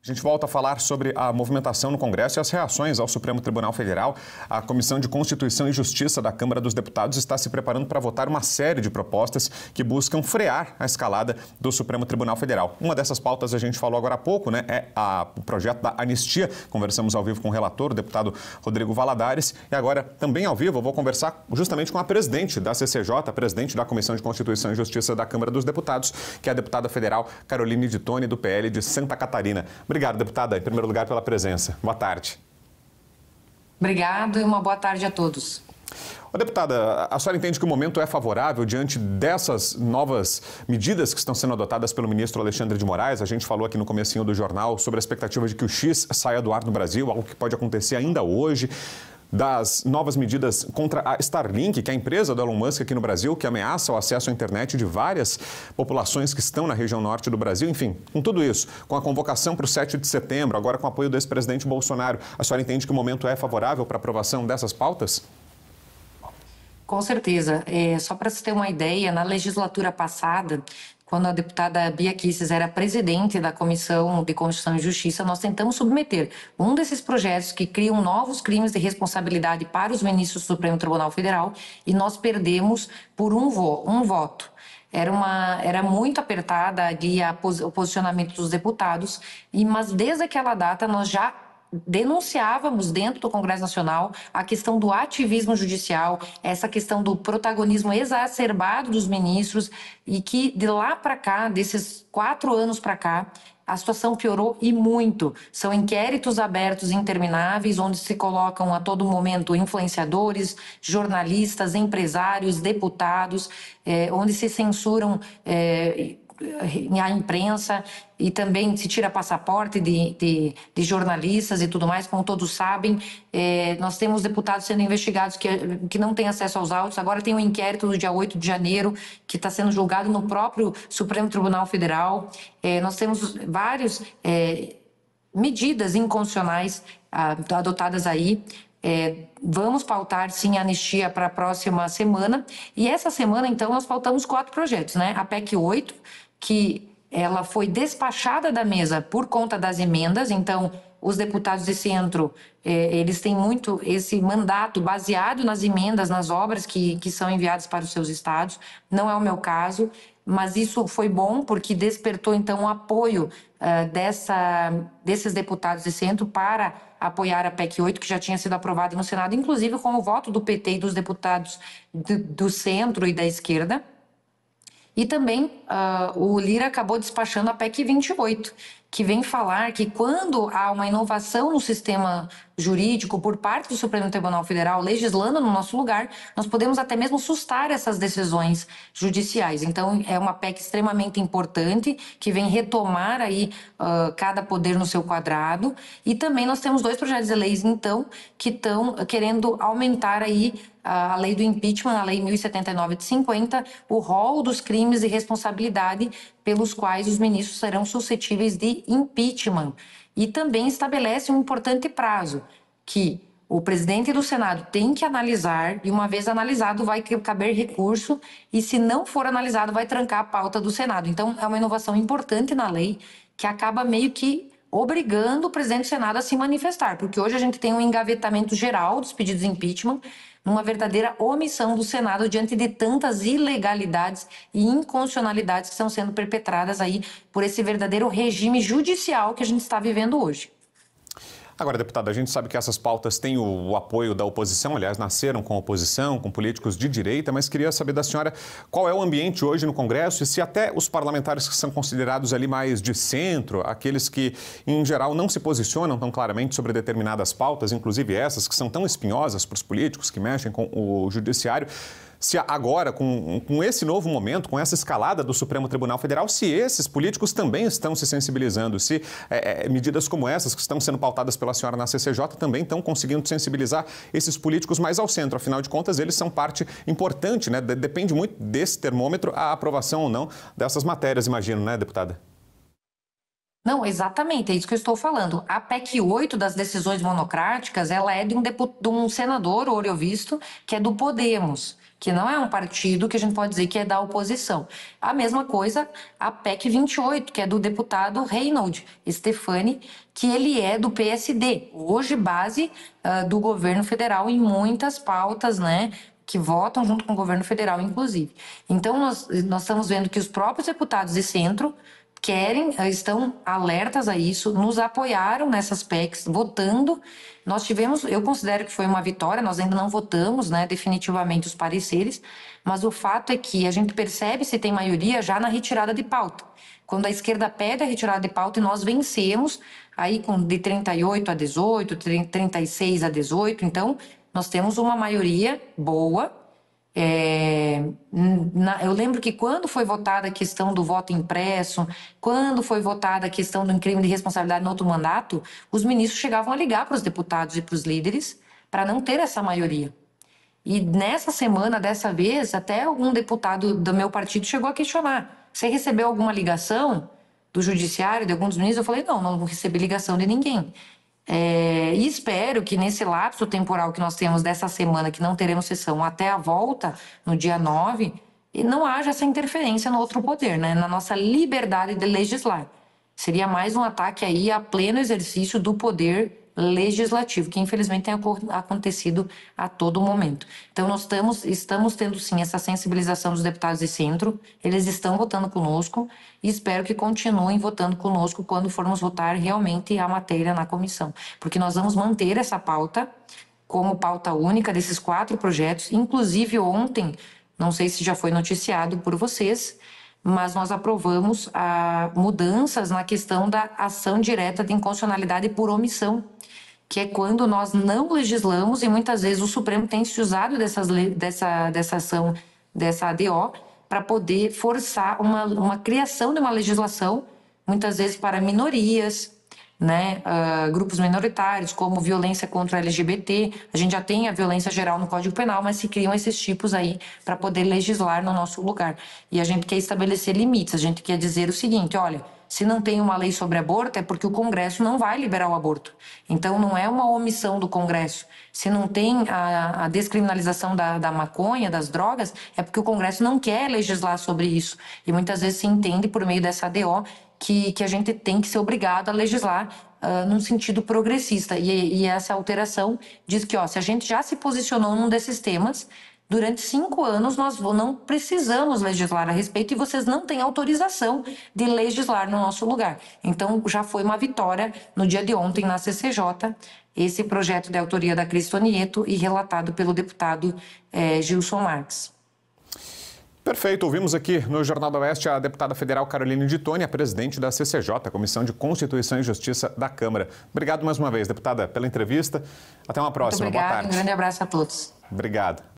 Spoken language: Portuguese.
A gente volta a falar sobre a movimentação no Congresso e as reações ao Supremo Tribunal Federal. A Comissão de Constituição e Justiça da Câmara dos Deputados está se preparando para votar uma série de propostas que buscam frear a escalada do Supremo Tribunal Federal. Uma dessas pautas a gente falou agora há pouco, né? É o projeto da anistia. Conversamos ao vivo com o relator, o deputado Rodrigo Valadares. E agora, também ao vivo, eu vou conversar justamente com a presidente da CCJ, a presidente da Comissão de Constituição e Justiça da Câmara dos Deputados, que é a deputada federal Caroline de Tone, do PL de Santa Catarina. Obrigado, deputada, em primeiro lugar, pela presença. Boa tarde. Obrigado e uma boa tarde a todos. Deputada, a senhora entende que o momento é favorável diante dessas novas medidas que estão sendo adotadas pelo ministro Alexandre de Moraes? A gente falou aqui no comecinho do jornal sobre a expectativa de que o X saia do ar no Brasil, algo que pode acontecer ainda hoje. Das novas medidas contra a Starlink, que é a empresa do Elon Musk aqui no Brasil, que ameaça o acesso à internet de várias populações que estão na região norte do Brasil. Enfim, com tudo isso, com a convocação para o 7 de setembro, agora com o apoio do ex-presidente Bolsonaro, a senhora entende que o momento é favorável para a aprovação dessas pautas? Com certeza. Só para se ter uma ideia, na legislatura passada, quando a deputada Bia Kicis era presidente da Comissão de Constituição e Justiça, nós tentamos submeter um desses projetos que criam novos crimes de responsabilidade para os ministros do Supremo Tribunal Federal e nós perdemos por um voto. Era muito apertada ali o posicionamento dos deputados, mas desde aquela data nós já denunciávamos dentro do Congresso Nacional a questão do ativismo judicial, essa questão do protagonismo exacerbado dos ministros e que de lá para cá, desses 4 anos para cá, a situação piorou e muito. São inquéritos abertos intermináveis, onde se colocam a todo momento influenciadores, jornalistas, empresários, deputados, onde se censuram a imprensa e também se tira passaporte de jornalistas e tudo mais, como todos sabem. Nós temos deputados sendo investigados que não têm acesso aos autos. Agora tem um inquérito do dia 8 de janeiro que está sendo julgado no próprio Supremo Tribunal Federal. Nós temos várias medidas inconstitucionais adotadas aí. Vamos pautar, sim, a anistia para a próxima semana. E essa semana, então, nós pautamos 4 projetos, né? A PEC 8, que ela foi despachada da mesa por conta das emendas. Então, os deputados de centro, eles têm muito esse mandato baseado nas emendas, nas obras que são enviadas para os seus estados. Não é o meu caso, mas isso foi bom porque despertou, então, o apoio desses deputados de centro para apoiar a PEC 8, que já tinha sido aprovada no Senado, inclusive com o voto do PT e dos deputados do centro e da esquerda. E também o Lira acabou despachando a PEC 28, que vem falar que quando há uma inovação no sistema jurídico por parte do Supremo Tribunal Federal legislando no nosso lugar, nós podemos até mesmo sustar essas decisões judiciais. Então, é uma PEC extremamente importante, que vem retomar aí cada poder no seu quadrado. E também nós temos 2 projetos de leis, então, que estão querendo aumentar aí a lei do impeachment, a lei 1079 de 50, o rol dos crimes de responsabilidade pelos quais os ministros serão suscetíveis de impeachment. E também estabelece um importante prazo, que o presidente do Senado tem que analisar, e uma vez analisado vai caber recurso, e se não for analisado vai trancar a pauta do Senado. Então é uma inovação importante na lei, que acaba meio que obrigando o presidente do Senado a se manifestar, porque hoje a gente tem um engavetamento geral dos pedidos de impeachment, numa verdadeira omissão do Senado diante de tantas ilegalidades e inconstitucionalidades que estão sendo perpetradas aí por esse verdadeiro regime judicial que a gente está vivendo hoje. Agora, deputada, a gente sabe que essas pautas têm o apoio da oposição, aliás, nasceram com a oposição, com políticos de direita, mas queria saber da senhora qual é o ambiente hoje no Congresso e se até os parlamentares que são considerados ali mais de centro, aqueles que, em geral, não se posicionam tão claramente sobre determinadas pautas, inclusive essas que são tão espinhosas para os políticos que mexem com o judiciário, se agora, com esse novo momento, com essa escalada do Supremo Tribunal Federal, se esses políticos também estão se sensibilizando, se medidas como essas que estão sendo pautadas pela senhora na CCJ também estão conseguindo sensibilizar esses políticos mais ao centro. Afinal de contas, eles são parte importante, né? Depende muito desse termômetro a aprovação ou não dessas matérias, imagino, né, deputada? Não, exatamente, é isso que eu estou falando. A PEC 8 das decisões monocráticas, ela é de um senador, Ouro Visto, que é do Podemos, que não é um partido que a gente pode dizer que é da oposição. A mesma coisa a PEC 28, que é do deputado Reynold Stefani, que ele é do PSD, hoje base do governo federal em muitas pautas, né, que votam junto com o governo federal, inclusive. Então, nós estamos vendo que os próprios deputados de centro estão alertas a isso, nos apoiaram nessas PECs, votando. Nós tivemos, eu considero que foi uma vitória, nós ainda não votamos, né, definitivamente os pareceres, mas o fato é que a gente percebe se tem maioria já na retirada de pauta. Quando a esquerda pede a retirada de pauta e nós vencemos, aí de 38 a 18, 36 a 18, então nós temos uma maioria boa. Eu lembro que quando foi votada a questão do voto impresso, quando foi votada a questão do crime de responsabilidade no outro mandato, os ministros chegavam a ligar para os deputados e para os líderes para não ter essa maioria. E nessa semana, dessa vez, até algum deputado do meu partido chegou a questionar: você recebeu alguma ligação do judiciário, de algum dos ministros? Eu falei: não recebi ligação de ninguém. E espero que nesse lapso temporal que nós temos dessa semana, que não teremos sessão, até a volta, no dia 9, não haja essa interferência no outro poder, né? Na nossa liberdade de legislar. Seria mais um ataque aí a pleno exercício do poder legislativo, que infelizmente tem acontecido a todo momento. Então, nós estamos tendo sim essa sensibilização dos deputados de centro, eles estão votando conosco e espero que continuem votando conosco quando formos votar realmente a matéria na comissão, porque nós vamos manter essa pauta como pauta única desses 4 projetos, inclusive ontem, não sei se já foi noticiado por vocês, mas nós aprovamos mudanças na questão da ação direta de inconstitucionalidade por omissão, que é quando nós não legislamos, e muitas vezes o Supremo tem se usado dessa ação, dessa ADO, para poder forçar uma criação de uma legislação, muitas vezes para minorias, né, grupos minoritários, como violência contra LGBT. A gente já tem a violência geral no Código Penal, mas se criam esses tipos aí para poder legislar no nosso lugar. E a gente quer estabelecer limites, a gente quer dizer o seguinte: olha, se não tem uma lei sobre aborto, é porque o Congresso não vai liberar o aborto. Então, não é uma omissão do Congresso. Se não tem a descriminalização da maconha, das drogas, é porque o Congresso não quer legislar sobre isso. E muitas vezes se entende, por meio dessa ADO, que a gente tem que ser obrigado a legislar num sentido progressista. E essa alteração diz que, se a gente já se posicionou num desses temas, durante 5 anos nós não precisamos legislar a respeito e vocês não têm autorização de legislar no nosso lugar. Então, já foi uma vitória no dia de ontem na CCJ, esse projeto de autoria da Cristo Nieto e relatado pelo deputado Gilson Marques. Perfeito. Ouvimos aqui no Jornal do Oeste a deputada federal Caroline de Tônia, presidente da CCJ, Comissão de Constituição e Justiça da Câmara. Obrigado mais uma vez, deputada, pela entrevista. Até uma próxima. Muito obrigada. Boa tarde. Um grande abraço a todos. Obrigado.